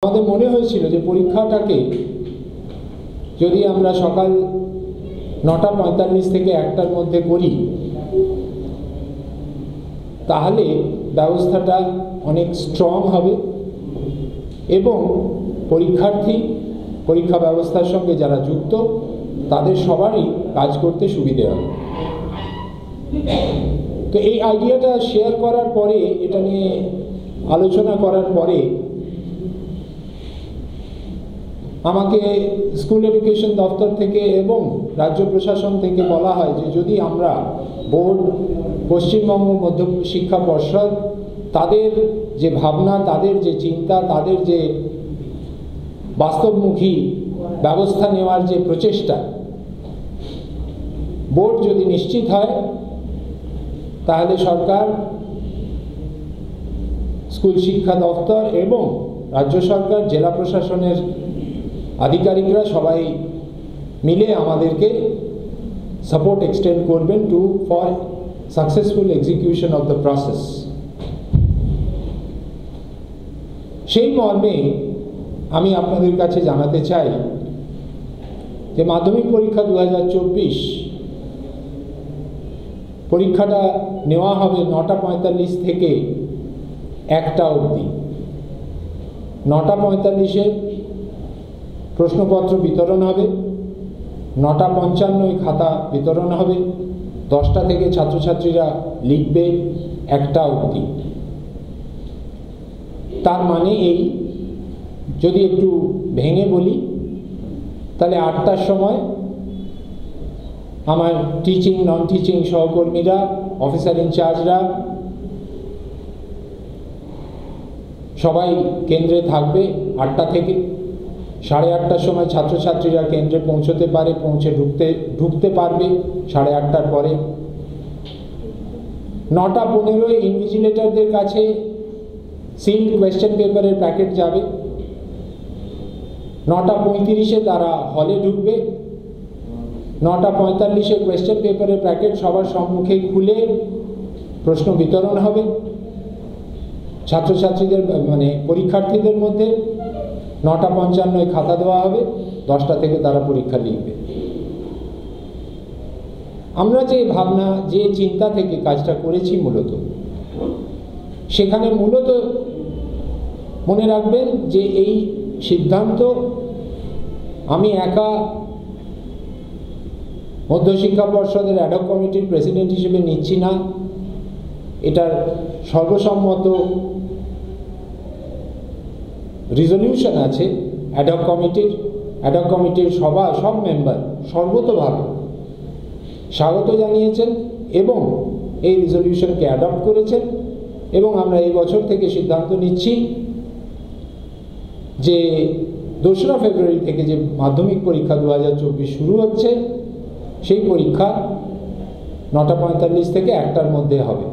আমাদের মনে হয়েছিল যে পরীক্ষাটাকে যদি আমরা সকাল ৯:৪৫ থেকে ১টার মধ্যে করি তাহলে ব্যবস্থাটা অনেক স্ট্রং হবে এবং পরীক্ষার্থী পরীক্ষা ব্যবস্থার সঙ্গে যারা যুক্ত তাদের সবারই কাজ করতে সুবিধে হবে। তো এই আইডিয়াটা শেয়ার করার পরে, এটা নিয়ে আলোচনা করার পরে আমাকে স্কুল এডুকেশন দপ্তর থেকে এবং রাজ্য প্রশাসন থেকে বলা হয় যে যদি আমরা বোর্ড, পশ্চিমবঙ্গ মাধ্যমিক শিক্ষা পর্ষদ, তাদের যে ভাবনা, তাদের যে চিন্তা, তাদের যে বাস্তবমুখী ব্যবস্থা নেওয়ার যে প্রচেষ্টা, বোর্ড যদি নিশ্চিত হয় তাহলে সরকার, স্কুল শিক্ষা দপ্তর এবং রাজ্য সরকার, জেলা প্রশাসনের আধিকারিকরা সবাই মিলে আমাদেরকে সাপোর্ট এক্সটেন্ড করবেন for successful execution of the process. সেই মর্মে আমি আপনাদের কাছে জানাতে চাই যে মাধ্যমিক পরীক্ষা ২০২৪ পরীক্ষাটা নেওয়া হবে ৯:৪৫ থেকে ১টা অবধি। ৯:৪৫-এ প্রশ্নপত্র বিতরণ হবে, ৯:৫৫ খাতা বিতরণ হবে, ১০টা থেকে ছাত্রছাত্রীরা লিখবে ১টা অবধি। তার মানে এই, যদি একটু ভেঙে বলি তাহলে ৮টার সময় আমার টিচিং, নন টিচিং সহকর্মীরা, অফিসার ইনচার্জরা সবাই কেন্দ্রে থাকবে ৮টা থেকে। ৮:৩০টার সময় ছাত্রছাত্রীরা কেন্দ্রে পৌঁছতে পারে, ঢুকতে পারবে ৮:৩০টার পরে। ৯:১৫ ইনভিজিলেটরদের কাছে সিল্ড কোয়েশ্চেন পেপারের প্যাকেট যাবে। ৯:৩৫-এ তারা হলে ঢুকবে। ৯:৪৫-এ কোয়েশ্চেন পেপারের প্যাকেট সবার সম্মুখে খুলে প্রশ্ন বিতরণ হবে ছাত্রছাত্রীদের, মানে পরীক্ষার্থীদের মধ্যে। ৯:৫৫-এ খাতা দেওয়া হবে, ১০টা থেকে তারা পরীক্ষা লিখবে। আমরা যে ভাবনা, যে চিন্তা থেকে কাজটা করেছি মূলত, সেখানে মূলত মনে রাখবেন যে এই সিদ্ধান্ত আমি একা মধ্যশিক্ষা পর্ষদের অ্যাডহক কমিটির প্রেসিডেন্ট হিসেবে নিচ্ছি না। এটার সর্বসম্মত রেজলিউশন আছে অ্যাডহক কমিটির সব মেম্বার সর্বতোভাবে স্বাগত জানিয়েছেন এবং এই রেজলিউশনকে অ্যাডপ্ট করেছেন। এবং আমরা এই বছর থেকে সিদ্ধান্ত নিচ্ছি যে ২রা ফেব্রুয়ারি থেকে যে মাধ্যমিক পরীক্ষা ২০২৪ শুরু হচ্ছে, সেই পরীক্ষা ৯:৪৫ থেকে ১টার মধ্যে হবে।